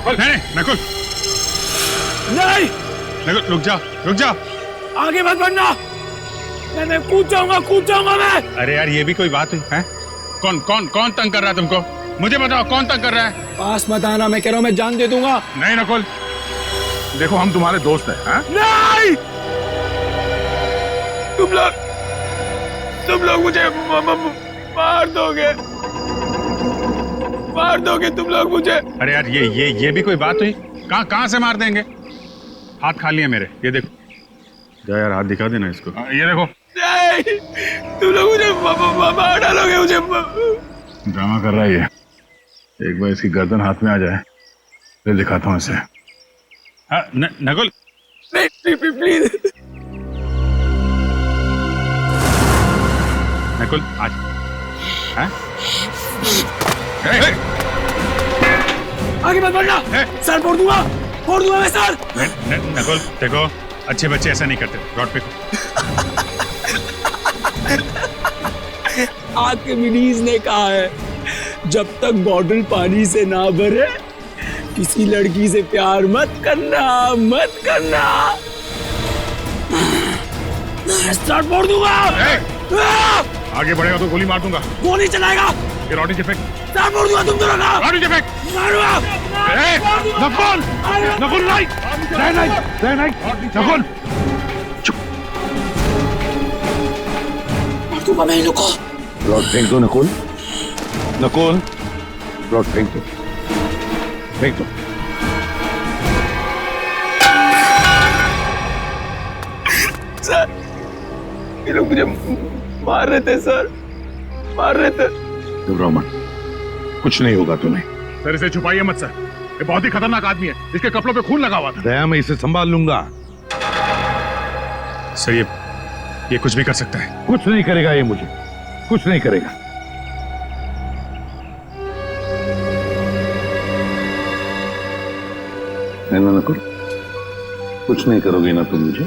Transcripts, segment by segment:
नकुल नहीं नकुल नहीं, नकुल रुक जा रुक जा। आगे मत बढ़ना, मैं कूद जाऊंगा मैं। अरे यार ये भी कोई बात हुई है? कौन कौन कौन तंग कर रहा है तुमको? मुझे बताओ कौन तंग कर रहा है? पास मत आना, मैं कह रहा हूँ मैं जान दे दूंगा। नहीं नकुल, देखो हम तुम्हारे दोस्त हैं। नहीं, तुम लोग मुझे मार दोगे तुम लोग मुझे। अरे यार ये भी कोई बात हुई? कहाँ से मार देंगे? हाथ खाली है मेरे, ये देखो। जा यार हाथ दिखा देना इसको। ये देखो। नहीं, तुम लोग मुझे मार डालोगे मुझे। ड्रामा कर रहा है ये। एक बार इसकी गर्दन हाथ में आ जाए फिर दिखाता हूँ इसे। नकुल नहीं, प्लीज। नकुल आज आगे मत बढ़ना, सर फोड़ दूंगा मैं सर। नकुल देखो, अच्छे बच्चे ऐसा नहीं करते। रॉड पे आर्किमिडीज ने कहा है जब तक बॉटल पानी से ना भरे किसी लड़की से प्यार मत करना। सर फोड़ दूंगा। आगे बढ़ेगा तो गोली मार दूंगा। गोली चलाएगा, ये रॉड नीचे फेंक। सर फोड़ दूंगा तुम दोनों का। रॉड नीचे फेंक। मारूंगा। नकुल नकुल नहीं नकुल चुप। मार दूंगा मैं इनको। रॉड फेंक दो नकुल, रॉड फेंक दो। सर ये लोग मुझे मार रहे थे सर, घबराओ मत, कुछ नहीं होगा तुम्हें। सर इसे छुपाइए मत सर, ये बहुत ही खतरनाक आदमी है। इसके कपड़ों पे खून लगा हुआ था। दया मैं इसे संभाल लूंगा। सर ये कुछ भी कर सकता है। कुछ नहीं करेगा ये, मुझे कुछ नहीं करेगा। ना नकुल, कुछ नहीं करोगे ना तुम मुझे?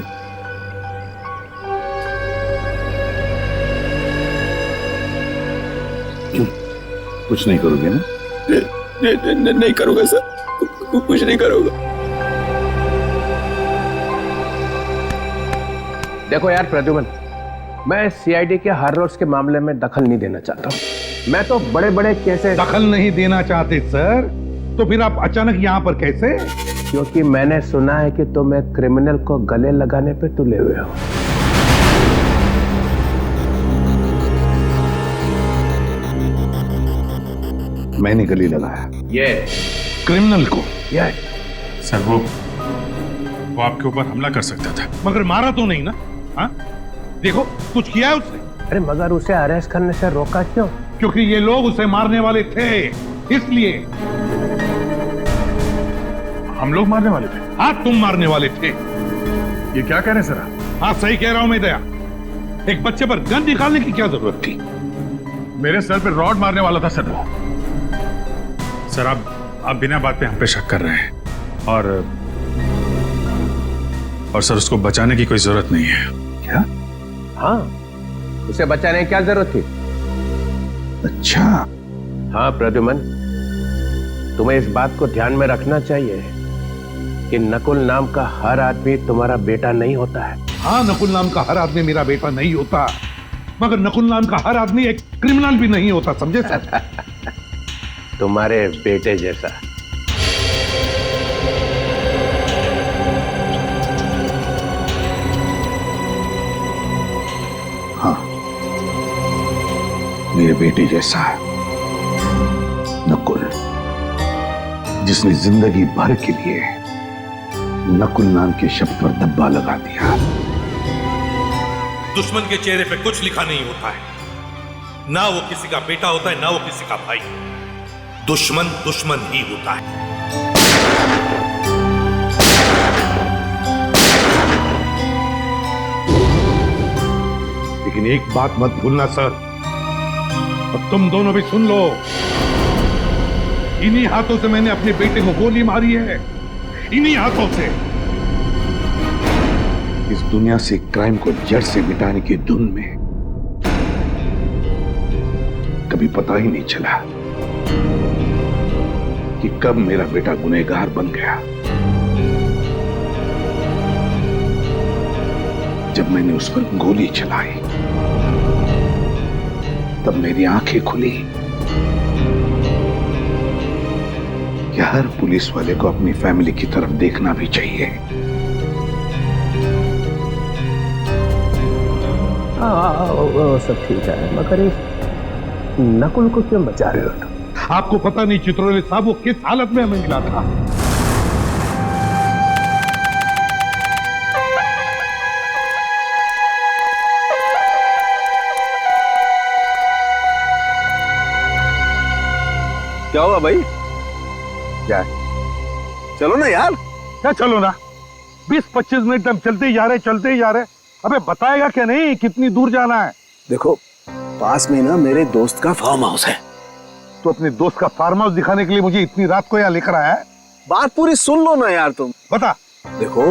कुछ नहीं करोगे ना? नहीं करूंगा सर, कुछ नहीं करूंगा। देखो यार प्रद्युमन, मैं सीआईडी के हार्लोड्स के मामले में दखल नहीं देना चाहता हूँ। मैं तो बड़े बड़े केसेस। दखल नहीं देना चाहते सर? तो फिर आप अचानक यहाँ पर कैसे? क्योंकि मैंने सुना है कि तुम एक क्रिमिनल को गले लगाने पे तुले हुए हो। मैंने गले लगाया ये क्रिमिनल को? ये सर वो आपके ऊपर हमला कर सकता था। मगर मारा तो नहीं ना? हाँ देखो, कुछ किया है उसने? अरे मगर उसे अरेस्ट करने से रोका क्यों? क्योंकि ये लोग उसे मारने वाले थे, इसलिए। हम लोग मारने वाले थे? हाँ तुम मारने वाले थे। ये क्या कह रहे हैं सर आप? हाँ सही कह रहा हूं मैं दया। एक बच्चे पर गन निकालने की क्या जरूरत थी? मेरे सर पे रॉड मारने वाला था सर वो। सर आप बिना बात पे हम पे शक कर रहे हैं और सर उसको बचाने की कोई जरूरत नहीं है। क्या? हाँ, उसे बचाने की क्या जरूरत थी? अच्छा। हाँ प्रद्युमन, तुम्हें इस बात को ध्यान में रखना चाहिए कि नकुल नाम का हर आदमी तुम्हारा बेटा नहीं होता है। हाँ, नकुल नाम का हर आदमी मेरा बेटा नहीं होता, मगर नकुल नाम का हर आदमी एक क्रिमिनल भी नहीं होता, समझे सर? तुम्हारे बेटे जैसा। हाँ, मेरे बेटे जैसा है नकुल, जिसने जिंदगी भर के लिए नकुल नाम के शब्द पर धब्बा लगा दिया। दुश्मन के चेहरे पे कुछ लिखा नहीं होता है, ना वो किसी का बेटा होता है ना वो किसी का भाई। दुश्मन दुश्मन ही होता है। लेकिन एक बात मत भूलना सर, और तुम दोनों भी सुन लो, इन्हीं हाथों से मैंने अपने बेटे को गोली मारी है, इन्हीं हाथों से। इस दुनिया से क्राइम को जड़ से मिटाने की धुन में कभी पता ही नहीं चला कि कब मेरा बेटा गुनहगार बन गया। जब मैंने उस पर गोली चलाई तब मेरी आंखें खुली कि हर पुलिस वाले को अपनी फैमिली की तरफ देखना भी चाहिए। वो सब ठीक है, मगर इस नकुल को क्यों बचा रहे हो? आपको पता नहीं चित्रोले साहब वो किस हालत में हमें मिला था। क्या हुआ भाई? क्या चलो ना यार। क्या चलो ना? 20-25 मिनट हम चलते ही जा रहे। अबे बताएगा क्या नहीं कितनी दूर जाना है? देखो पास में ना मेरे दोस्त का फार्म हाउस है। तो अपने दोस्त का फार्म हाउस दिखाने के लिए मुझे इतनी रात को यहाँ लेकर आया है? बात पूरी सुन लो ना यार तुम। बता। देखो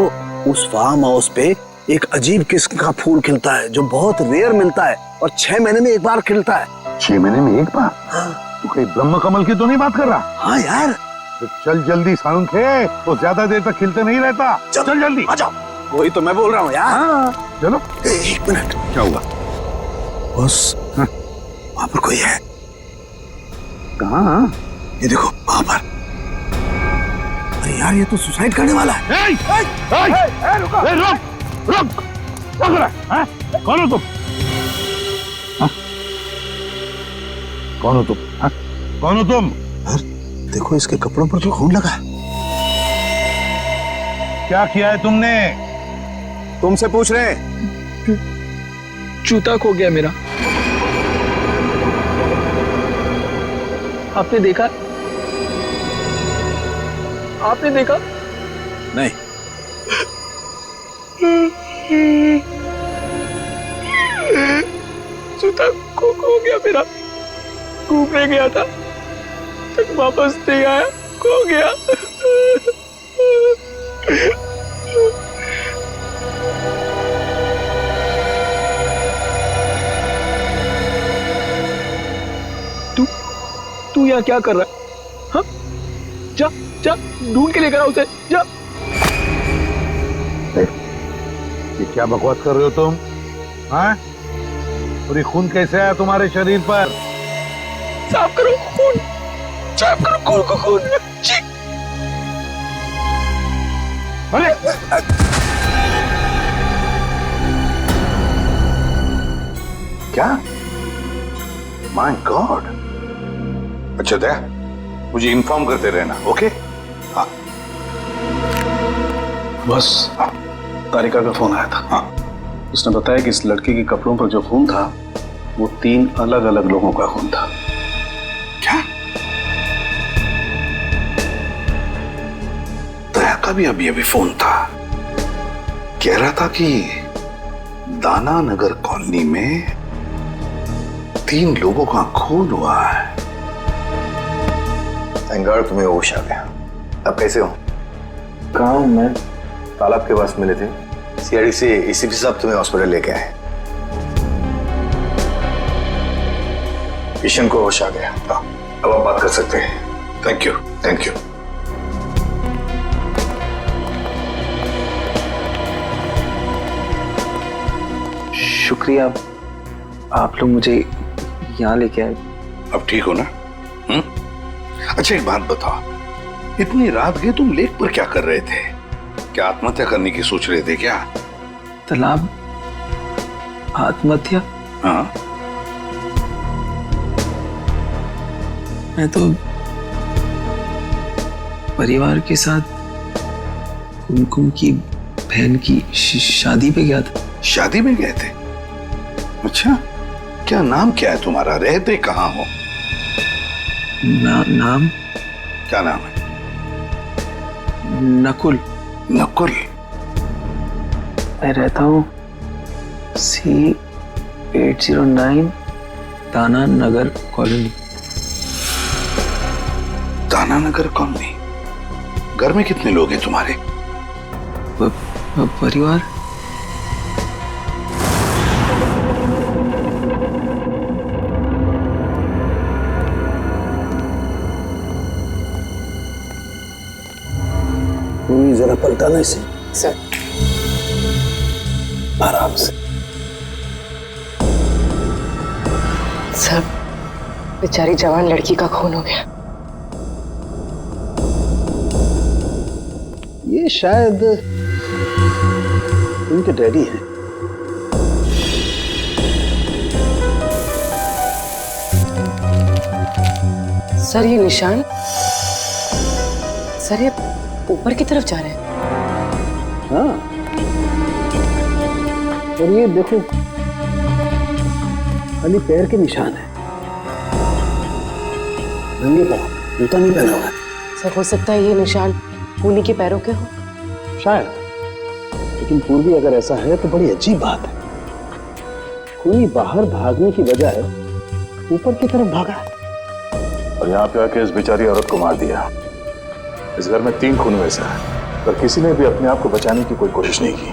उस फार्म हाउस पे एक अजीब किस्म का फूल खिलता है जो बहुत रेयर मिलता है और 6 महीने में एक बार खिलता है। 6 महीने में एक बार? हाँ। तू कहीं ब्रह्म कमल की तो नहीं बात कर रहा? हाँ यार। तो चल जल्दी सानुखे, तो ज्यादा देर तक खिलते नहीं रहता। चल जल्दी आ जाओ। वही तो मैं बोल रहा हूँ यार। हाँ चलो। 1 मिनट। क्या हुआ? बस वहां पर कोई है। कहाँ? ये देखो वहां पर। अरे यार ये तो सुसाइड करने वाला है। कौन हो तुम? कौन हो तुम? देखो इसके कपड़ों पर तो खून लगा है। क्या किया है तुमने? तुमसे पूछ रहे हैं। जूता खो गया मेरा। आपने देखा? आपने देखा? नहीं। जूता खो गया मेरा। घूमने गया था, तक वापस नहीं आया, खो गया। तू यहाँ क्या कर रहा है? हाँ? जा जा ढूंढ के लेकर आ उसे, जा। ये क्या बकवास कर रहे हो तुम? हाँ? और ये खून कैसे आया तुम्हारे शरीर पर? साफ करो खून, साफ करो खून को खून। जी। अरे क्या? My God. अच्छा दया, मुझे इन्फॉर्म करते रहना, ओके? हाँ। बस तारिका का फोन आया था। हाँ। उसने बताया कि इस लड़के के कपड़ों पर जो खून था वो 3 अलग अलग लोगों का खून था। क्या? दया का भी अभी फोन था, कह रहा था कि दाना नगर कॉलोनी में 3 लोगों का खून हुआ है। थैंक गॉड तुम्हें होश आ गया। अब कैसे हो? कहाँ हूँ मैं? तालाब के पास मिले थे। सीआईडी से एसीपी साहब तुम्हें हॉस्पिटल लेके आए। किशन को होश आ गया। अब आप बात कर सकते हैं। Thank you, thank you. शुक्रिया, आप लोग मुझे यहाँ लेके आए। अब ठीक हो ना? अच्छा एक बात बताओ, इतनी रात गए तुम लेक पर क्या कर रहे थे? क्या आत्महत्या करने की सोच रहे थे क्या? तालाब आत्महत्या? हाँ। मैं तो परिवार के साथ कुमकुम की बहन की शादी पे गया था। शादी में गए थे? अच्छा, क्या नाम क्या है तुम्हारा? रहते कहाँ हो? नाम? क्या नाम है? नकुल। नकुल? मैं रहता हूँ C809 दाना नगर कॉलोनी। दाना नगर कॉलोनी? घर में कितने लोग हैं तुम्हारे? परिवार? गोली जरा पलटाना इसे। सर। आराम से। सर, बेचारी जवान लड़की का खून हो गया। ये शायद उनके डैडी हैं। सर ये निशान, सर ये ऊपर की तरफ जा रहे हैं। हाँ, और ये देखो खाली पैर के निशान है, नंगे पाँव, जूता नहीं पहना हुआ है। सर हो सकता है ये निशान खूनी के पैरों के हो। शायद, लेकिन पूर्वी अगर ऐसा है तो बड़ी अजीब बात है। खूनी बाहर भागने की बजाय ऊपर की तरफ भागा और यहाँ पे आके इस बेचारी औरत को मार दिया। इस घर में 3 खून हुए सर, पर किसी ने भी अपने आप को बचाने की कोई कोशिश नहीं की।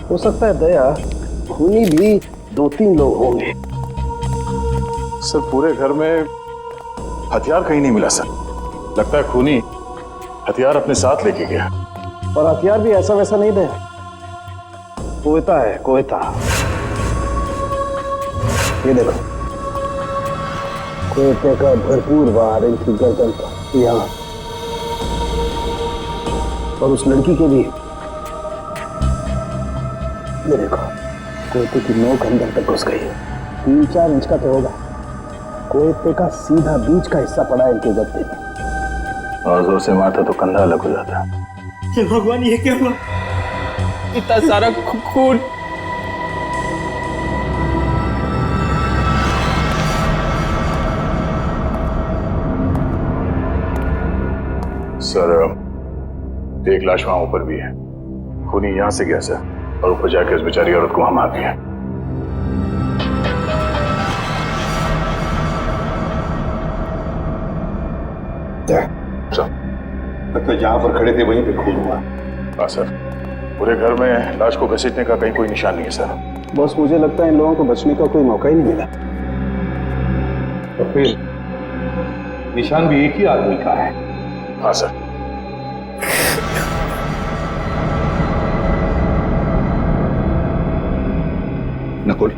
हो सकता है दया, खूनी भी 2-3 लोग होंगे। सर पूरे घर में हथियार कहीं नहीं मिला सर। लगता है खूनी हथियार अपने साथ लेके गया। और हथियार भी ऐसा वैसा नहीं दया, कोयता है, कोयता। ये देखो, कोयते का भरपूर वार इनकी गर्दन पर, यहाँ, और उस लड़की के भी। ये देखो, कोयते की नोक अंदर तक घुस गई है। 3-4 इंच का तो होगा। कोयते का सीधा बीच का हिस्सा पड़ा है इनके गद्दे में। और जोर से मारता तो कंधा अलग हो जाता। हे भगवान, ये क्या हुआ? इतना सारा खून। सर एक लाश वहां ऊपर भी है। खूनी यहां से गया सर, और ऊपर जाके उस बेचारी औरत को वहां मार दिया। लगता है जहां पर खड़े थे वहीं पे खून हुआ। हाँ सर, पूरे घर में लाश को घसीटने का कहीं कोई निशान नहीं है सर। बॉस, मुझे लगता है इन लोगों को बचने का कोई मौका ही नहीं मिला। तो फिर निशान भी एक ही आदमी का है। हाँ सर। नकुल,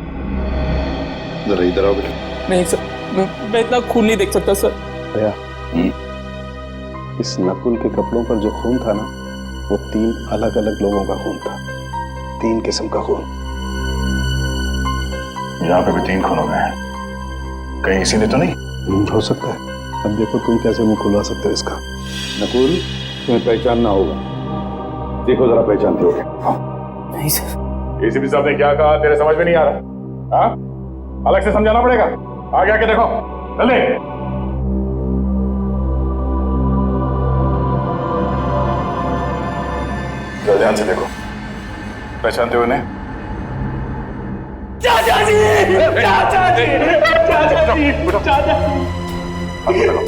जरा इधर आओ बेटा। नहीं सर, मैं इतना खून नहीं देख सकता सर। भैया, इस नकुल के कपड़ों पर जो खून था ना, वो 3 अलग अलग लोगों का खून था। 3 किस्म का खून। यहाँ पे भी 3 खून हो गए हैं। कहीं इसी ने तो नहीं? हो सकता है। अब देखो तुम कैसे मुंह खुलवा सकते हो इसका। नकुल, तुम्हें पहचानना होगा। देखो जरा, पहचानते हो? हाँ। नहीं सर। एसीपी साहब ने क्या कहा तेरे समझ में नहीं आ रहा? हाँ, अलग से समझाना पड़ेगा। आगे आके देखो, जल्दी। जरा ध्यान से देखो, पहचानते हो इन्हें? चाचा जी, चाचा जी, चाचा जी, चाचा जी। हाथ को देखो।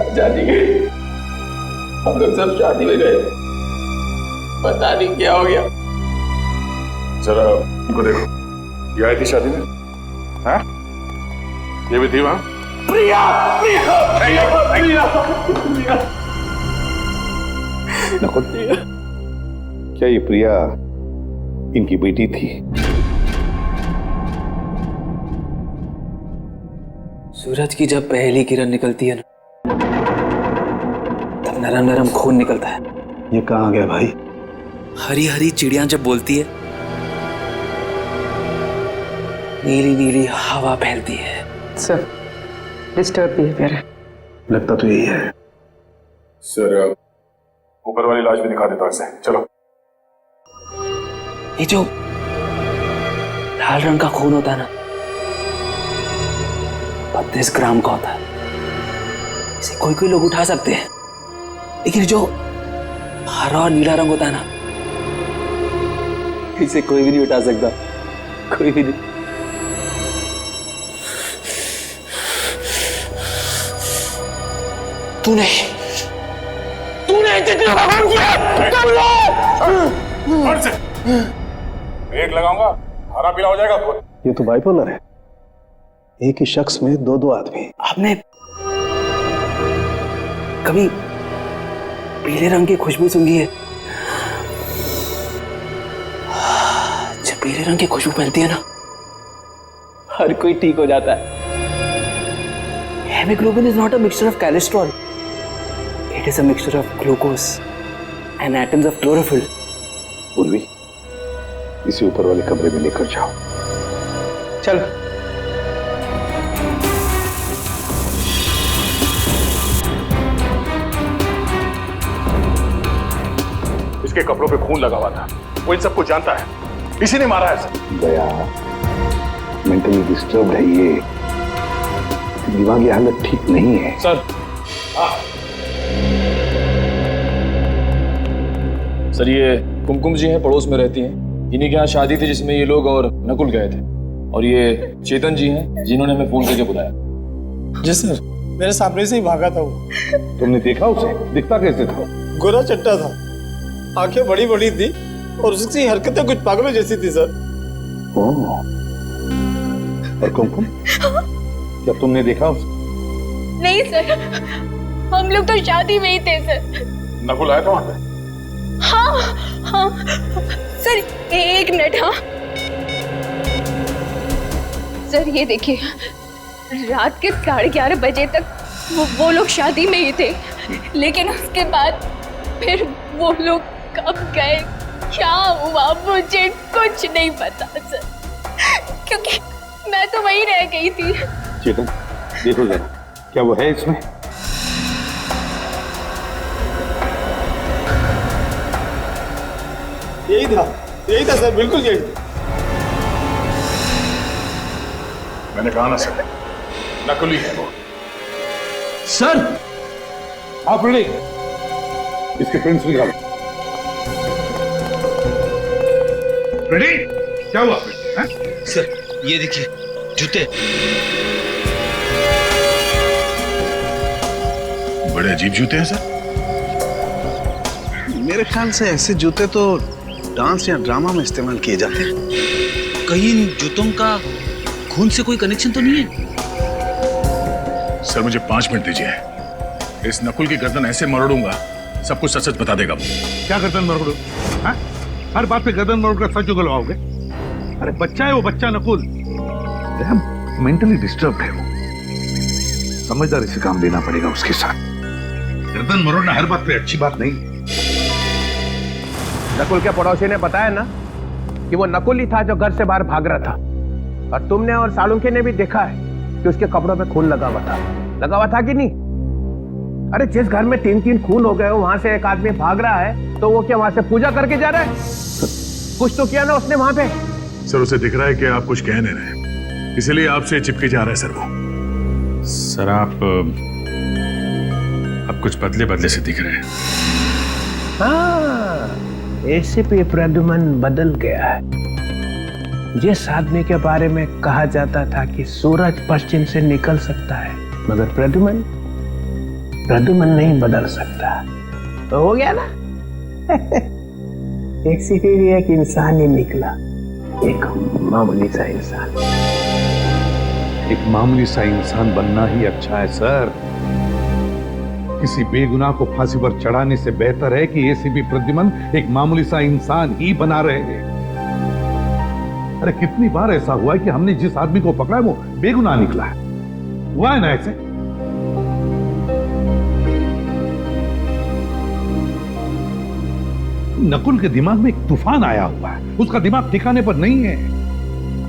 चाचा जी, हम लोग सब शादी में गए, पता नहीं क्या हो गया। जरा इनको देखो, ये आई थी शादी में? हाँ, ये भी थी वहां? प्रिया, प्रिया, प्रिया, प्रिया, प्रिया। नकुल, क्या ये प्रिया इनकी बेटी थी? सूरज की जब पहली किरण निकलती है ना, तब नरम नरम खून निकलता है। ये कहाँ गया भाई? हरी हरी चिड़िया जब बोलती है, नीली नीली हवा फैलती है। सर डिस्टर्ब बिहेवियर है। लगता तो यही है। सर ऊपर वाली लाश भी दिखा देता हूं इसे। चलो। ये जो लाल रंग का खून होता है ना, 32 ग्राम का होता है। इसे कोई कोई लोग उठा सकते हैं, लेकिन जो हरा और नीला रंग होता है ना, इसे कोई भी नहीं उठा सकता, कोई भी नहीं। तूने जितना काम किया कर लो। एक लगाऊंगा, हरा पीला हो जाएगा खुद। ये तो बाइपोलर है, एक ही शख्स में दो दो आदमी। आपने कभी पीले रंग की खुशबू सूंघी है? जब पीले रंग की खुशबू फैलती है ना, हर कोई ठीक हो जाता है। Haemoglobin is not a mixture of cholesterol. It is a mixture of glucose and atoms of chlorophyll. पूर्वी, इसे ऊपर वाले कमरे में लेकर जाओ। चलो। इसके कपड़ों पे खून लगा हुआ था, वो इन सबको जानता है, इसी ने मारा है सर। दया मेंटली डिस्टर्ब है ये, दिमागी हालत ठीक नहीं है। सर सर ये कुमकुम जी हैं, पड़ोस में रहती हैं। इन्हीं के यहाँ शादी थी जिसमें ये लोग और नकुल गए थे, और ये चेतन जी हैं जिन्होंने हमें फोन करके बुलाया। जी सर, मेरे सामने से ही भागा था वो। तुमने देखा उसे? दिखता कैसे था? गोरा चट्टा था, आंखें बड़ी बड़ी थी और उसकी हरकतें कुछ पागलों जैसी थी सर। ओह, और कुमकुम, क्या तुमने देखा उसे? नहीं सर, हम लोग तो शादी में ही थे सर। नकुल आया था वहां पे? हाँ सर, एक मिनट। हाँ सर, ये देखिए, रात के 11:30 बजे तक वो लोग शादी में ही थे, लेकिन उसके बाद फिर वो लोग कब गए, क्या हुआ, मुझे कुछ नहीं पता सर, क्योंकि मैं तो वहीं रह गई थी। चेतन, देखो जरा, क्या वो है इसमें? यही था सर, बिल्कुल यही था। मैंने कहा ना सर, नकुली है वो। सर, आप रेडी? इसके प्रिंट्स निकालो। रेडी? क्या हुआ? सर ये देखिए जूते। बड़े अजीब जूते हैं सर। मेरे ख्याल से ऐसे जूते तो डांस या ड्रामा में इस्तेमाल किए जाते हैं। कहीं इन जूतों का खून से कोई कनेक्शन तो नहीं है? सर मुझे 5 मिनट दीजिए, इस नकुल की गर्दन ऐसे मरोड़ूंगा, सब कुछ सच सच बता देगा। क्या गर्दन मरोड़ो? हर बात पे गर्दन मरोड़ कर सच उगलवाओगे? अरे बच्चा है वो, बच्चा नकुल मेंटली डिस्टर्ब है वो, समझदारी से काम लेना पड़ेगा उसके साथ। गर्दन मरोड़ना हर बात पे अच्छी बात नहीं। नकुल के पड़ोसी ने बताया ना कि वो नकुल ही था जो घर से बाहर भाग रहा था, और तुमने और सालुंखे ने भी देखा है कि उसके कपड़ों पे खून लगा हुआ था कि नहीं? अरे जिस घर में 3-3 खून हो गए हो, वहां से एक आदमी भाग रहा है, तो वो क्या वहां से पूजा करके जा रहा है? कुछ तो किया ना उसने वहां पे। सर उसे दिख रहा है कि आप कुछ कह नहीं रहे, इसलिए आपसे चिपके जा रहा है सर वो। सर आप कुछ बदले बदले से दिख रहे हैं। हाँ, एसीपी प्रद्युमन बदल गया है। जिस आदमी के बारे में कहा जाता था कि सूरज पश्चिम से निकल सकता है, मगर प्रद्युमन नहीं बदल सकता, तो हो गया ना। एक से फिर एक इंसान ही निकला, एक मामूली सा इंसान। एक मामूली सा इंसान बनना ही अच्छा है सर। किसी बेगुनाह को फांसी पर चढ़ाने से बेहतर है कि एसीपी प्रद्युमन एक मामूली सा इंसान ही बना रहे हैं। अरे कितनी बार ऐसा हुआ है कि हमने जिस आदमी को पकड़ा है वो बेगुनाह निकला है, हुआ है ना ऐसे? नकुल के दिमाग में एक तूफान आया हुआ है, उसका दिमाग ठिकाने पर नहीं है।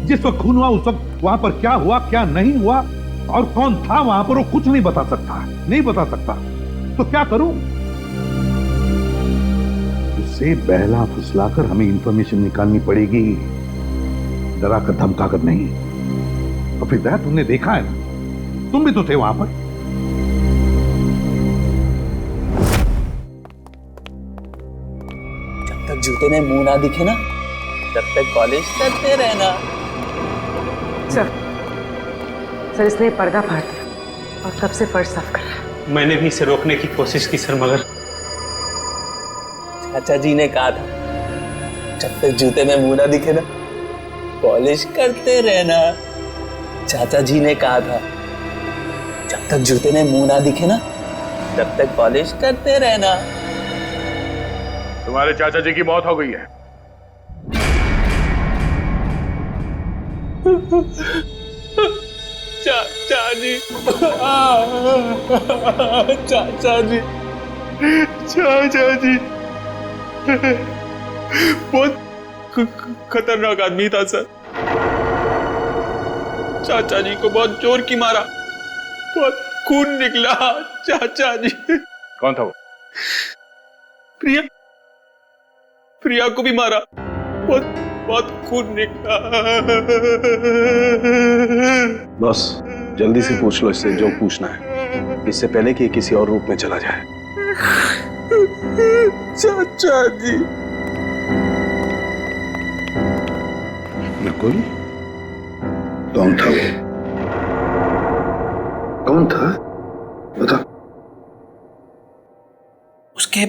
जिस वक्त खून हुआ उस वक्त वहां पर क्या हुआ क्या नहीं हुआ और कौन था वहां पर, वो कुछ नहीं बता सकता। तो क्या करूं? उससे बहला फुसलाकर हमें इंफॉर्मेशन निकालनी पड़ेगी, डरा कर धमका कर नहीं। और फिर दया, तुमने देखा है ना, तुम भी तो थे वहां पर। जब तक जूते में मुंह ना दिखे ना, तब तक कॉलेज करते रहना। सर इसने पर्दा फाड़ दिया और तब से फर्श साफ कर रहा है। मैंने भी इसे रोकने की कोशिश की सर, मगर चाचा जी ने कहा था जब तक जूते में मुंह ना दिखे ना, पॉलिश करते रहना। चाचा जी ने कहा था जब तक जूते में मुंह ना दिखे ना तब तक पॉलिश करते रहना। तुम्हारे चाचा जी की मौत हो गई है। चाचा जी, चाचा जी, चाचा जी, बहुत खतरनाक आदमी था सर। चाचा जी को बहुत जोर की मारा, बहुत खून निकला। चाचा जी। कौन था वो? प्रिया, प्रिया को भी मारा, बहुत बहुत खून निकला। बस जल्दी से पूछ लो इससे जो पूछना है, इससे पहले कि किसी और रूप में चला जाए। चाचा जी। नकुल, कौन था वो? कौन था? बता। उसके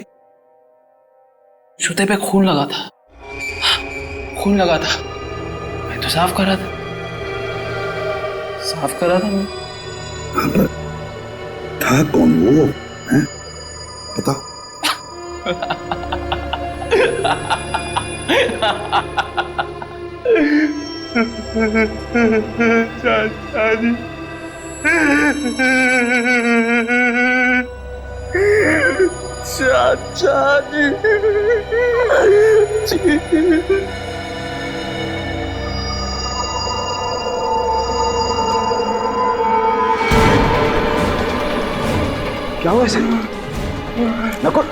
जूते पे खून लगा था, खून लगा था। मैं तो साफ कर रहा था, साफ कर रहा था मैं। हाँ, था कौन वो? हैं? बता। चाचा जी, चाचा जी। क्या हुआ इसे? नकुल,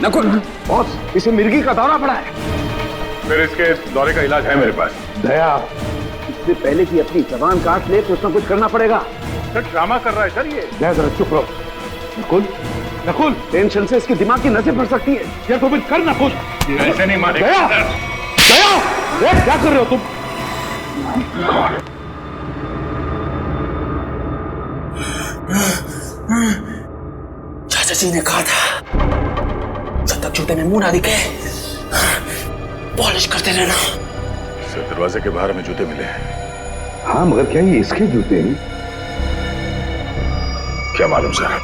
नकुल, बॉस, इसे मिर्गी का दौरा पड़ा है। फिर इसके दौरे का इलाज है मेरे पास। दया, इससे पहले कि अपनी जबान काट ले कुछ ना कुछ करना पड़ेगा। सर ड्रामा कर रहा है सर ये। दया जरा चुप रहो। नकुल, नकुल, टेंशन से इसके दिमाग की नसें फट सकती है। क्या तुम कर नकुल, ऐसे नहीं मारेगा। दया, दया, क्या कर रहे हो तुम? चाचा जी ने कहा था जब तक जूते में मुंह ना दिखे पॉलिश करते रहना। सर दरवाजे के बाहर हमें जूते मिले हैं। हाँ मगर क्या ये इसके जूते हैं? क्या मालूम सर।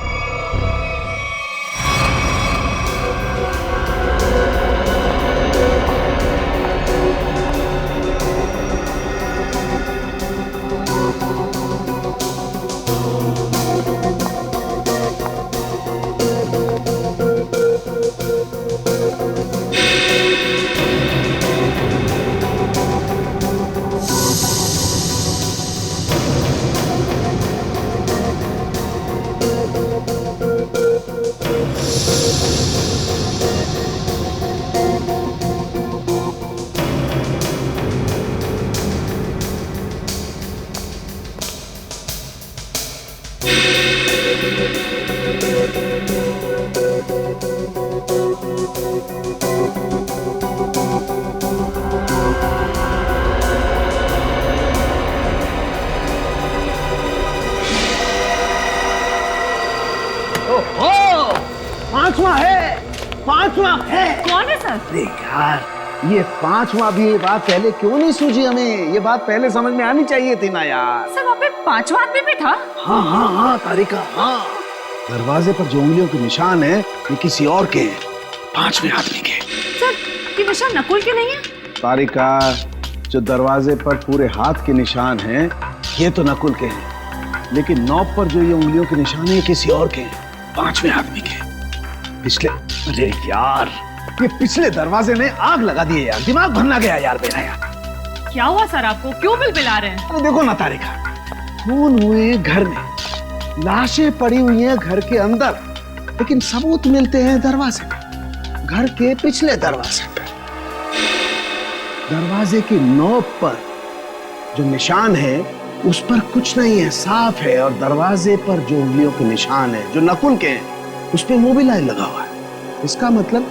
पांचवा है। कौन है सर? अरे यार, ये पांचवा भी। ये बात पहले क्यों नहीं सूझी हमें? ये बात पहले समझ में आनी चाहिए थी ना यार। सर वहाँ पे पांचवा आदमी भी था। हाँ हाँ हाँ तारिका, हाँ। दरवाजे पर जो उंगलियों के निशान है ये किसी और के हैं, पांचवें आदमी के। सर ये निशान नकुल के नहीं है? तारिका, जो दरवाजे पर पूरे हाथ के निशान हैं ये तो नकुल के हैं, लेकिन नॉब पर जो ये उंगलियों के निशान है किसी और के हैं, पांचवें आदमी के। पिछले, अरे यार, ये पिछले दरवाजे ने आग लगा दी है यार। दिमाग भरना गया यार मेरा यार। क्या हुआ सर आपको? क्यों बिलबिला रहे हैं? अरे देखो ना तारिका, खून हुए हैं घर में, लाशें पड़ी हुई हैं घर के अंदर, लेकिन सबूत मिलते हैं दरवाजे पे, घर के पिछले दरवाजे पे। दरवाजे की नोक पर जो निशान है उस पर कुछ नहीं है, साफ है। और दरवाजे पर जो उंगलियों के निशान है जो नकुल के हैं उस पे मोबिल ऑयल लगा हुआ है। इसका मतलब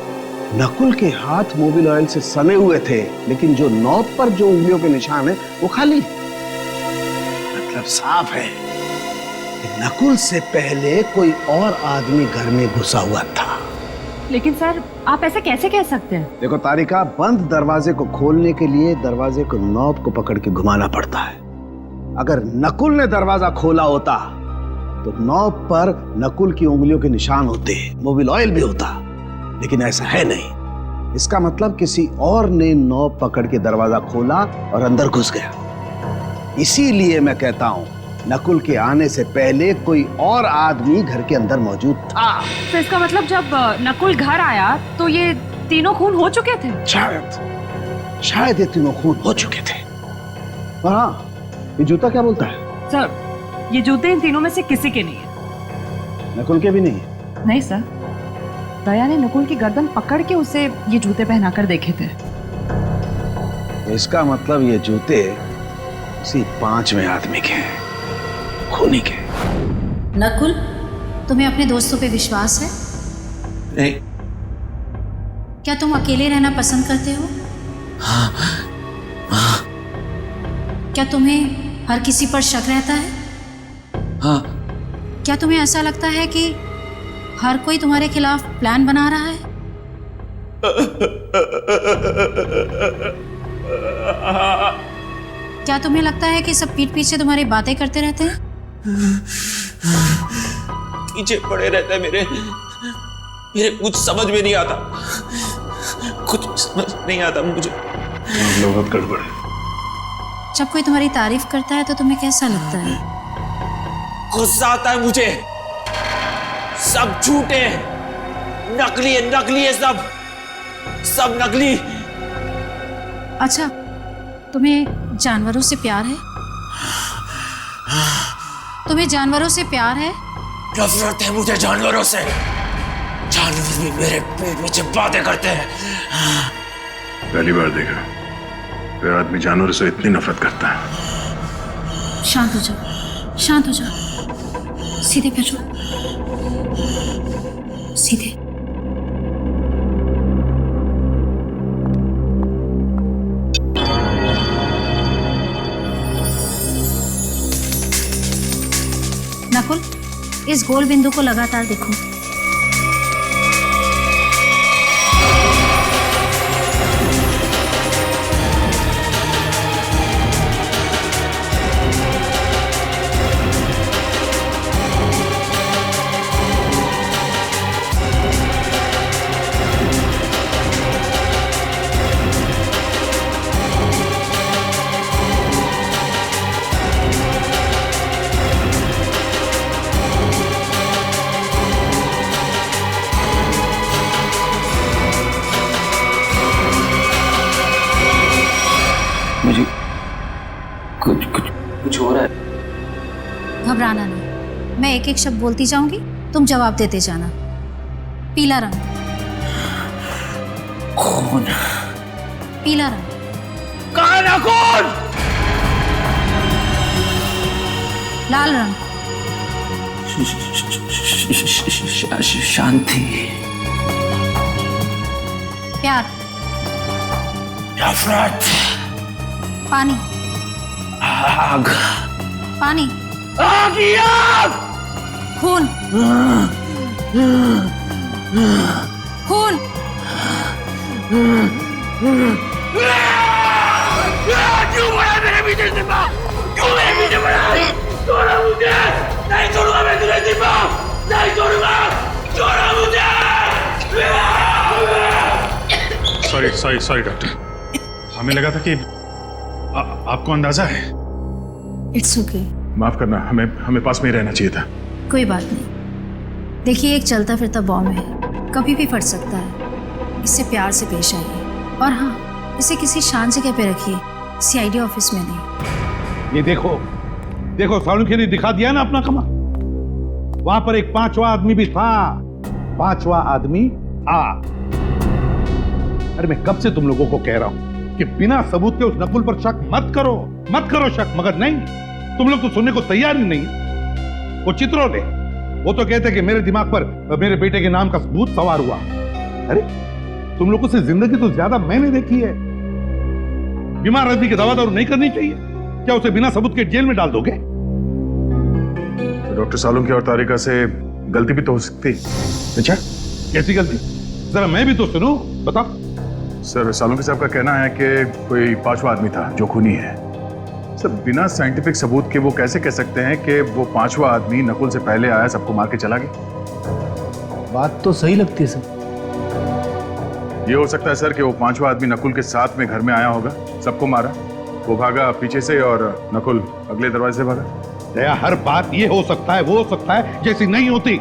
नकुल के हाथ मोबिल ऑयल से सने हुए थे, लेकिन जो नॉब पर जो उंगलियों के निशान है वो खाली। मतलब साफ है कि नकुल से पहले कोई और आदमी घर में घुसा हुआ था। लेकिन सर आप ऐसे कैसे कह सकते हैं? देखो तारिका, बंद दरवाजे को खोलने के लिए दरवाजे को नॉब को पकड़ के घुमाना पड़ता है। अगर नकुल ने दरवाजा खोला होता तो नॉब पर नकुल की उंगलियों के निशान होते, मोबिल ऑयल भी होता, लेकिन ऐसा है नहीं। इसका मतलब किसी और ने नॉब पकड़ के दरवाजा खोला और अंदर घुस गया। इसीलिए मैं कहता हूं नकुल के आने से पहले कोई और आदमी घर के अंदर मौजूद था। तो इसका मतलब जब नकुल घर आया तो ये तीनों खून हो चुके थे? शायद ये तीनों खून हो चुके थे। और हाँ, ये जूता क्या बोलता है? सर ये जूते इन तीनों में से किसी के नहीं है। नकुल के भी नहीं है? नहीं सर, दया ने नकुल की गर्दन पकड़ के उसे ये जूते पहनाकर देखे थे। इसका मतलब ये जूते उसी 5वें आदमी के हैं, खूनी के। नकुल, तुम्हें अपने दोस्तों पे विश्वास है? नहीं। क्या तुम अकेले रहना पसंद करते हो? हाँ। हाँ। क्या तुम्हें हर किसी पर शक रहता है? हाँ। क्या तुम्हें ऐसा लगता है कि हर कोई तुम्हारे खिलाफ प्लान बना रहा है? क्या तुम्हें लगता है कि सब पीठ पीछे तुम्हारी बातें करते रहते हैं? पीछे पड़े रहते हैं मेरे कुछ समझ में नहीं आता, कुछ समझ नहीं आता मुझे। बहुत गड़बड़ है। जब कोई तुम्हारी तारीफ करता है तो तुम्हें कैसा लगता है? गुस्सा आता है मुझे। सब झूठे, नकली है सब नकली। अच्छा, तुम्हें जानवरों से प्यार है? तुम्हें जानवरों से प्यार है? नफरत है मुझे जानवरों से। जानवर भी मेरे पेट पीछे बातें करते हैं। पहली बार देखा कोई आदमी जानवरों से इतनी नफरत करता है। शांत हो जाओ, शांत हो जाओ। सीधे बैठो, सीधे। नकुल, इस गोल बिंदु को लगातार देखो। मुझे कुछ हो रहा है। घबराना नहीं, मैं एक एक शब्द बोलती जाऊंगी, तुम जवाब देते जाना। पीला रंग। खून। पीला रंग। काला खून। लाल रंग। शांति। प्यार। नफरत। पानी। आग। पानी। आग ही आग। खून। खून। क्यों बड़ा मेरे पीछे सिपा? क्यों मेरे पीछे बड़ा? छोड़ो मुझे! नहीं छोड़ूंगा मैं तुझे सिपा! नहीं छोड़ूंगा! छोड़ो मुझे! सॉरी डॉक्टर, हमें लगा था कि आपको अंदाजा है। It's okay. माफ करना, हमें पास में ही रहना चाहिए था। कोई बात नहीं। देखिए, एक चलता फिरता बॉम्ब है, कभी भी फट सकता है। इससे प्यार से पेश आइए, और हाँ, इसे किसी शांत जगह पे रखिए, सीआईडी ऑफिस में नहीं। ये देखो सालुंखे ने दिखा दिया ना अपना कमा। वहां पर एक 5वां आदमी भी था। 5वां आदमी था। अरे मैं कब से तुम लोगों को कह रहा हूं कि बिना सबूत के उस नकुल पर शक मत करो शक, मगर नहीं, तुम लोग तो सुनने को तैयार ही नहीं। वो चित्रोले, वो तो कहते कि मेरे दिमाग पर मेरे बेटे के नाम का भूत सवार हुआ। अरे तुम लोगों से जिंदगी तो ज्यादा मैंने देखी है। बीमार आदमी की दवा दारू नहीं करनी चाहिए क्या? उसे बिना सबूत के जेल में डाल दोगे? तो डॉक्टर सालुंखे और तारिका से गलती भी तो हो सकती। अच्छा, कैसी गलती? जरा मैं भी तो सुनूं, बता। सर सालुंखे साहब का कहना है कि कोई पांचवा आदमी था जो खूनी है। सर बिना साइंटिफिक सबूत के वो कैसे कह सकते हैं कि वो पांचवा आदमी नकुल से पहले आया, सबको मार के चला गया? बात तो सही लगती है सर। ये हो सकता है सर कि वो पांचवा आदमी नकुल के साथ में घर में आया होगा, सबको मारा, वो भागा पीछे से और नकुल अगले दरवाजे से भागा। दया, हर बात ये हो सकता है, वो हो सकता है, जैसी नहीं होती।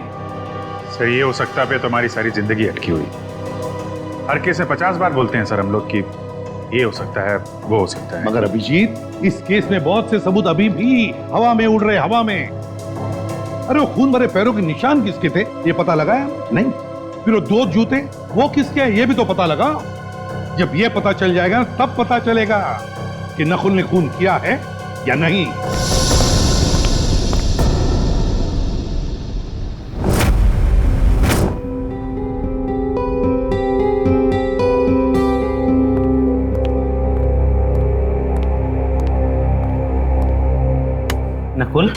सर ये हो सकता है पे तो हमारी सारी जिंदगी अटकी हुई। हर केस में 50 बार बोलते हैं सर हम लोग कि ये हो सकता है, वो हो सकता है। मगर अभिजीत, इस केस में बहुत से सबूत अभी भी हवा में उड़ रहे, हवा में। अरे वो खून भरे पैरों के निशान किसके थे ये पता लगाया नहीं? फिर वो 2 जूते वो किसके हैं ये भी तो पता लगा। जब ये पता चल जाएगा तब पता चलेगा कि नकुल ने खून किया है या नहीं। नकुल,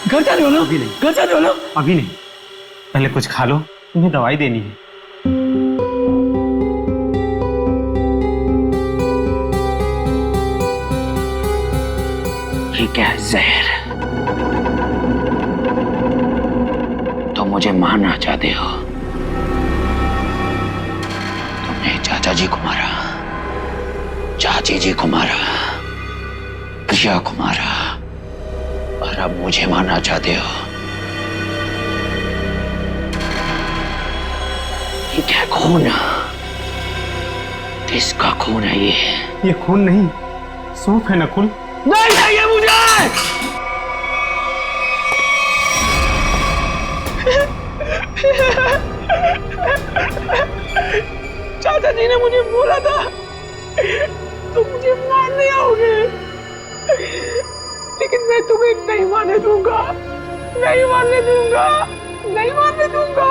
घर जा रहे हो ना? अभी नहीं। घर जा रहे हो ना? अभी नहीं, पहले कुछ खा लो, तुम्हें दवाई देनी है। ये क्या है? जहर? तो मुझे मारना चाहते हो? तुमने चाचा जी को मारा, चाची जी को मारा, प्रिया को मारा, और अब मुझे मारना चाहते हो? ये क्या खून? किसका खून है ये? ये खून नहीं, सूप है नकुल। नहीं चाहिए मुझे। चाचा जी ने मुझे बोला था तुम मुझे मारने आओगे, लेकिन मैं तुम्हें नहीं मारने दूंगा, नहीं मारने दूंगा, नहीं मारने दूंगा।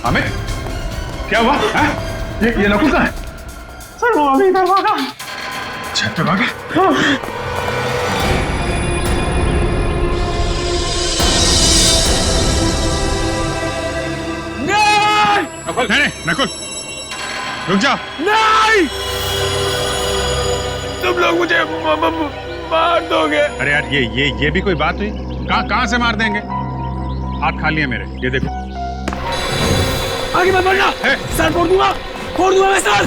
अमित, क्या हुआ? ये नकुल कहाँ है? सर वो अभी इधर भागा। छत पे भागा? नकुल, नहीं नकुल, रुक जाओ। नहीं, तुम लोग मुझे मार दोगे। अरे यार ये भी कोई बात हुई? कहाँ से मार देंगे? हाथ खाली है मेरे, ये देखो। आगे मत बढ़ना, सर फोड़ दूंगा मैं सर।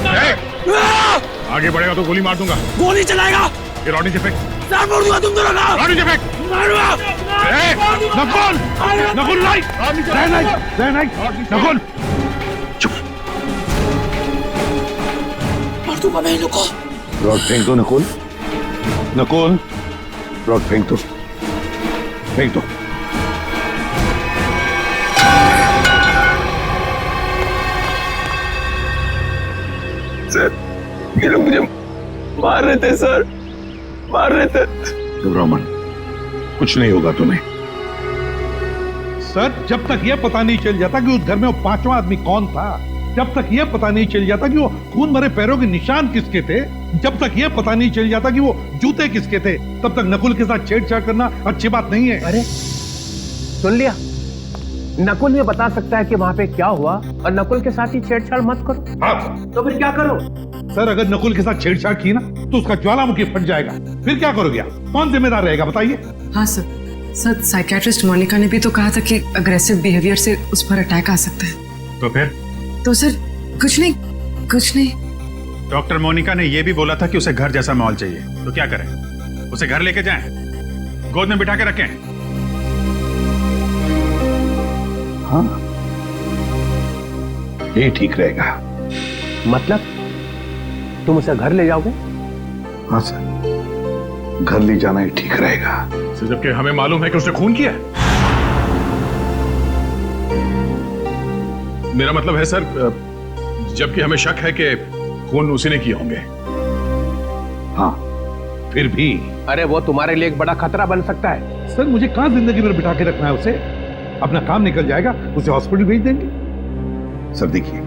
आगे बढ़ेगा तो गोली मार दूंगा। गोली चलाएगा? ये रॉडी से फेंक। सर फोड़ दूंगा तुम दोनों का। रॉडी से फेंक। मारूंगा। नकुल, नकुल नहीं, नकुल चुप। मार दूंगा मैं इनको। रॉड फेंक दो नकुल, नकुल रॉड फेंक दो, फेंक दो। सर ये लोग मुझे मार रहे थे सर, मार रहे थे। सुब्रमण, कुछ नहीं होगा तुम्हें। सर जब तक यह पता नहीं चल जाता कि उस घर में वो पांचवा आदमी कौन था, जब तक यह पता नहीं चल जाता कि वो खून भरे पैरों के निशान किसके थे, जब तक यह पता नहीं चल जाता कि वो जूते किसके थे, तब तक नकुल के साथ छेड़छाड़ करना अच्छी बात नहीं है। अरे सुन लिया, नकुल ये बता सकता है कि वहां पे क्या हुआ, और नकुल के साथ ही छेड़छाड़ मत करो। हाँ। तो फिर क्या करो? सर अगर नकुल के साथ छेड़छाड़ की ना तो उसका ज्वालामुखी फट जाएगा, फिर क्या करोगे आप? कौन जिम्मेदार रहेगा बताइए? हाँ सर साइकियाट्रिस्ट मोनिका ने भी तो कहा था कि अग्रेसिव बिहेवियर से उस पर अटैक आ सकता है। तो फिर? तो सर कुछ नहीं। डॉक्टर मोनिका ने यह भी बोला था कि उसे घर जैसा माहौल चाहिए, तो क्या करें? उसे घर लेके जाएं, गोद में बिठा के रखें? हाँ, ये ठीक रहेगा। मतलब तुम उसे घर ले जाओगे? हाँ सर, घर ले जाना ही ठीक रहेगा। जबकि हमें मालूम है कि उसने खून किया है। मेरा मतलब है सर, जबकि हमें शक है कि खून उसी ने किए होंगे। हाँ, फिर भी। अरे वो तुम्हारे लिए एक बड़ा खतरा बन सकता है। सर मुझे कहां जिंदगी भर बिठा के रखना है उसे? अपना काम निकल जाएगा, उसे हॉस्पिटल भेज देंगे। सर देखिए,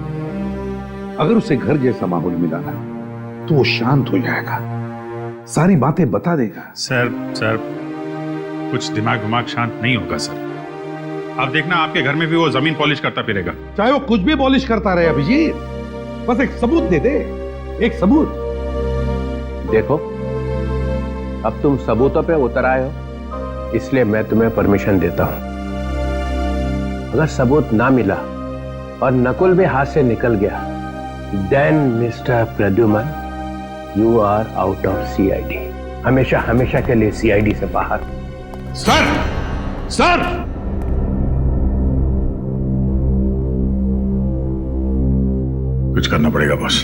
अगर उसे घर जैसा माहौल मिला ना तो वो शांत हो जाएगा, सारी बातें बता देगा। सर कुछ दिमाग शांत नहीं होगा सर। आप देखना आपके घर में भी वो जमीन पॉलिश करता फिरेगा। चाहे वो कुछ भी पॉलिश करता रहे अभिजीत, बस एक सबूत दे दे, एक सबूत। देखो, अब तुम सबूतों पे उतर आए हो, इसलिए मैं तुम्हें परमिशन देता हूं। अगर सबूत ना मिला और नकुल भी हाथ से निकल गया, then mister Pradyuman, you are out of CID, हमेशा के लिए सीआईडी से बाहर। सर कुछ करना पड़ेगा बॉस।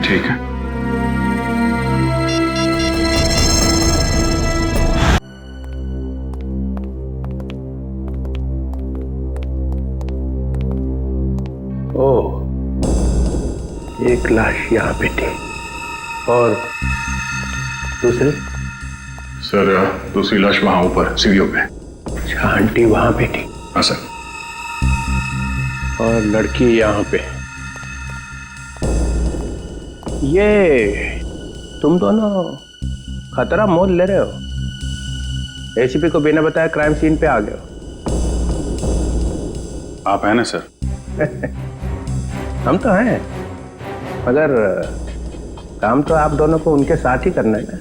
ठीक है। ओह, एक लाश यहाँ पे थी और दूसरी? सर दूसरी लाश वहां ऊपर सीढ़ियों पे। अच्छा, आंटी वहां पे थी? हाँ सर। और लड़की यहाँ पे। ये तुम दोनों खतरा मोल ले रहे हो। एसीपी को बिना बताए क्राइम सीन पे आ गए हो। आप हैं ना सर? हम तो हैं, मगर काम तो आप दोनों को उनके साथ ही करना है ना।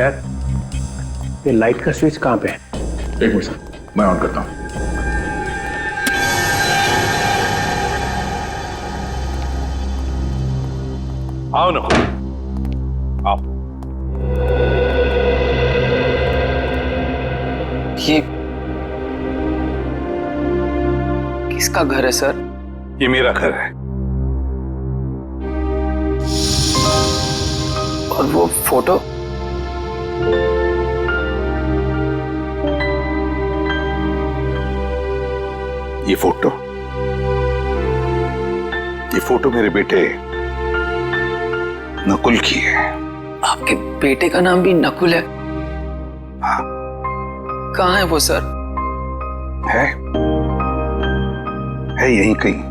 यार, ये लाइट का स्विच कहाँ पे है? एक मिनट सर, मैं ऑन करता हूँ। आओ ना, आओ। ये किसका घर है सर? ये मेरा घर है। और वो फोटो? ये फोटो मेरे बेटे नकुल की है। आपके बेटे का नाम भी नकुल है? हाँ। कहाँ है वो सर? है यहीं कहीं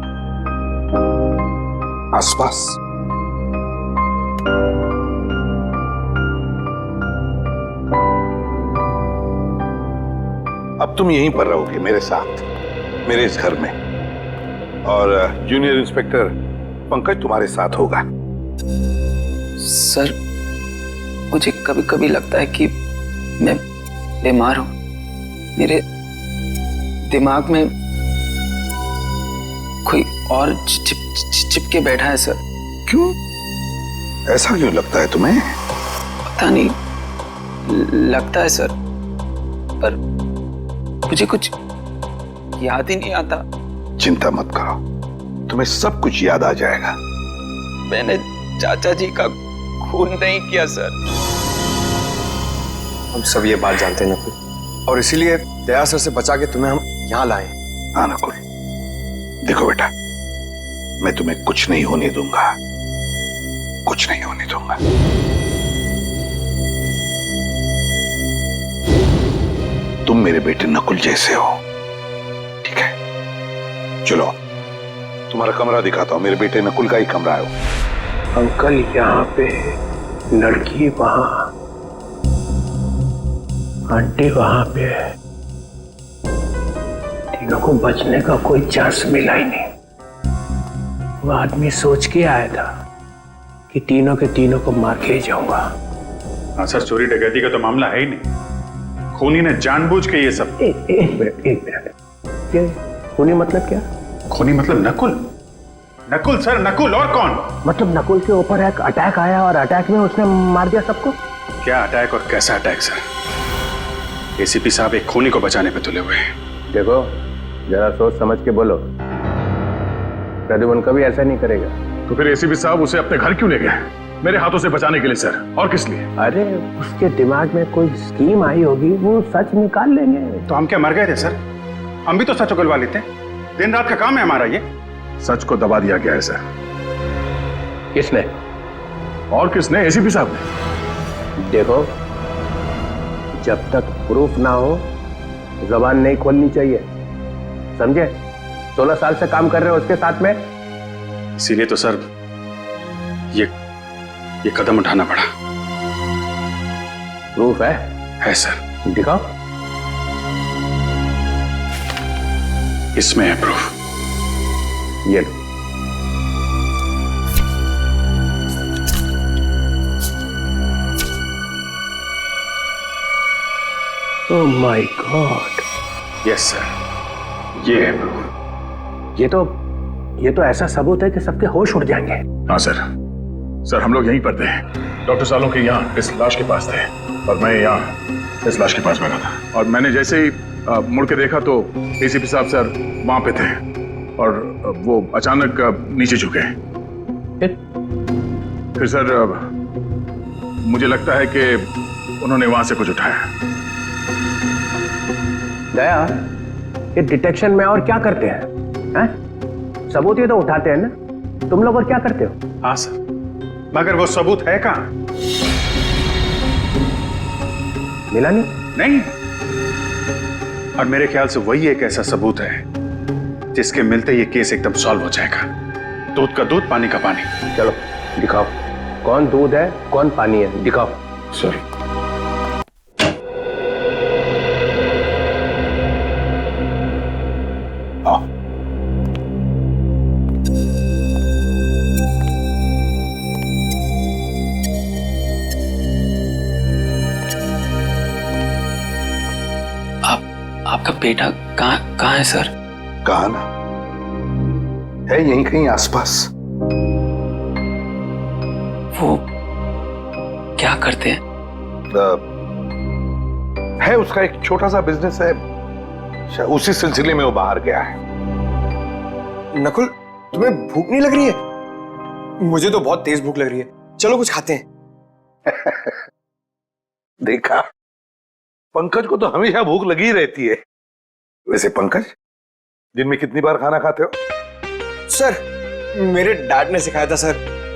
आसपास। अब तुम यहीं पर रहोगे मेरे साथ, मेरे इस घर में, और जूनियर इंस्पेक्टर पंकज तुम्हारे साथ होगा। सर, मुझे कभी कभी लगता है कि मैं बीमार हूं। मेरे दिमाग में कोई और चिपके बैठा है सर। क्यों? ऐसा क्यों लगता है तुम्हें? पता नहीं, लगता है सर, पर मुझे कुछ याद ही नहीं आता। चिंता मत करो, तुम्हें सब कुछ याद आ जाएगा। मैंने चाचा जी का खून नहीं किया सर। हम सब ये बात जानते हैं नकुल, और इसीलिए दया सर से बचा के तुम्हें हम यहाँ लाए। हाँ नकुल, देखो बेटा, मैं तुम्हें कुछ नहीं होने दूंगा, कुछ नहीं होने दूंगा। तुम मेरे बेटे नकुल जैसे हो, ठीक है? चलो तुम्हारा कमरा दिखाता हूं। मेरे बेटे नकुल का ही कमरा है। अंकल यहाँ पे, लड़की वहां, आंटी वहां पे। तीनों को बचने का कोई चांस मिला ही नहीं। वो आदमी सोच के आया था कि तीनों के तीनों को मार के ही जाऊंगा। हाँ सर, चोरी डकैती का तो मामला है ही नहीं। खूनी ने जानबूझ के ये सब। एक मिनट, ये खूनी मतलब क्या? खूनी मतलब नकुल। नकुल सर, नकुल, और कौन? मतलब नकुल के ऊपर एक अटैक आया और अटैक में उसने मार दिया सबको? क्या अटैक और कैसा अटैक सर? एसीपी साहब एक खूनी को बचाने पे तुले हुए हैं। देखो, जरा सोच समझ के बोलो। प्रद्युमन कभी ऐसा नहीं करेगा। तो फिर एसीपी साहब उसे अपने घर क्यों ले गए? मेरे हाथों से बचाने के लिए सर, और किस लिए? अरे उसके दिमाग में कोई स्कीम आई होगी, वो सच निकाल लेंगे। तो हम क्या मर गए थे सर? हम भी तो सच उगलवा लेते। दिन रात का काम है हमारा ये। सच को दबा दिया गया है सर। किसने? और किसने? एसीपी साहब ने। देखो, जब तक प्रूफ ना हो जबान नहीं खोलनी चाहिए, समझे? 16 साल से काम कर रहे हो उसके साथ में। इसीलिए तो सर ये कदम उठाना पड़ा। प्रूफ है सर। दिखाओ। इसमें है प्रूफ। ये लो। Oh my god. Yes sir, ये है प्रूफ। ये तो ऐसा सबूत है कि सबके होश उड़ जाएंगे। हाँ सर, हम लोग यहीं पर थे। डॉक्टर सालुंखे यहाँ इस लाश के पास थे और मैं यहाँ इस लाश के पास बैठा था। और मैंने जैसे ही मुड़ के देखा तो एसीपी साहब सर वहां पे थे और वो अचानक नीचे झुके। फिर सर मुझे लगता है कि उन्होंने वहां से कुछ उठाया। दया, ये डिटेक्शन में और क्या करते हैं? सबूत ही तो उठाते हैं ना। तुम लोग और क्या करते हो? हाँ सर, मगर वो सबूत है कहाँ? मिला नहीं? और मेरे ख्याल से वही एक ऐसा सबूत है जिसके मिलते ये केस एकदम सॉल्व हो जाएगा। दूध का दूध, पानी का पानी। चलो दिखाओ, कौन दूध है कौन पानी है, दिखाओ। सर आपका बेटा कहाँ है सर? कहाँ ना है, यहीं कहीं आसपास। वो क्या करते हैं? है उसका एक छोटा सा बिजनेस है, उसी सिलसिले में वो बाहर गया है। नकुल, तुम्हें भूख नहीं लग रही है? मुझे तो बहुत तेज भूख लग रही है, चलो कुछ खाते हैं। देखा, पंकज को तो हमेशा भूख लगी रहती है। वैसे पंकज, दिन में कितनी बार खाना खाते हो? सर, मेरे डैड ने सिखाया था सर,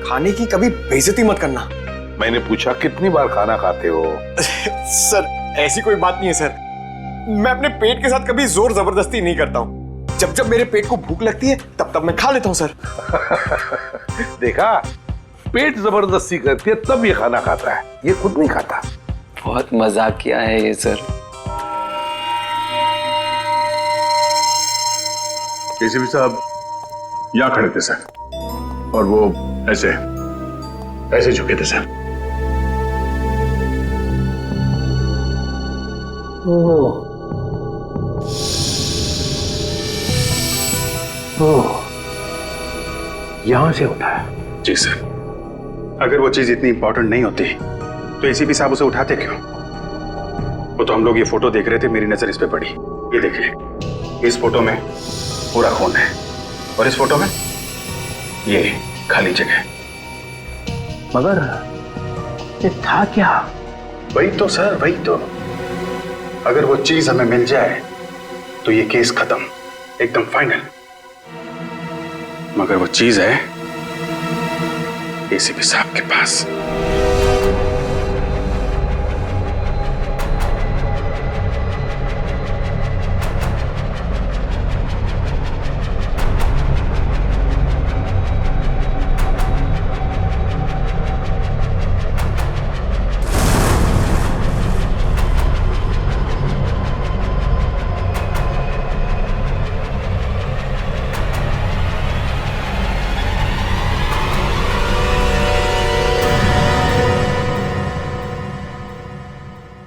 खाने की कभी बेइज्जती मत करना। मैंने पूछा कितनी बार खाना खाते हो? सर, ऐसी कोई बात नहीं है सर। मैं अपने पेट के साथ कभी जोर जबरदस्ती नहीं करता हूँ। जब जब मेरे पेट को भूख लगती है तब मैं खा लेता हूँ सर। देखा, पेट जबरदस्ती करती है तब ये खाना खाता है, ये खुद नहीं खाता। बहुत मजाक किया है ये सर। एसीपी साहब यहाँ खड़े थे सर और वो ऐसे झुके थे सर। यहां से उठाया? जी सर। अगर वो चीज इतनी इंपॉर्टेंट नहीं होती तो एसीपी साहब उसे उठाते क्यों? वो तो हम लोग ये फोटो देख रहे थे, मेरी नजर इस पे पड़ी। ये देखिए, इस फोटो में पूरा खून है और इस फोटो में ये खाली जगह। मगर ये था क्या? वही तो सर, वही तो। अगर वो चीज हमें मिल जाए तो ये केस खत्म, एकदम फाइनल। मगर वो चीज है एसीपी साहब के पास।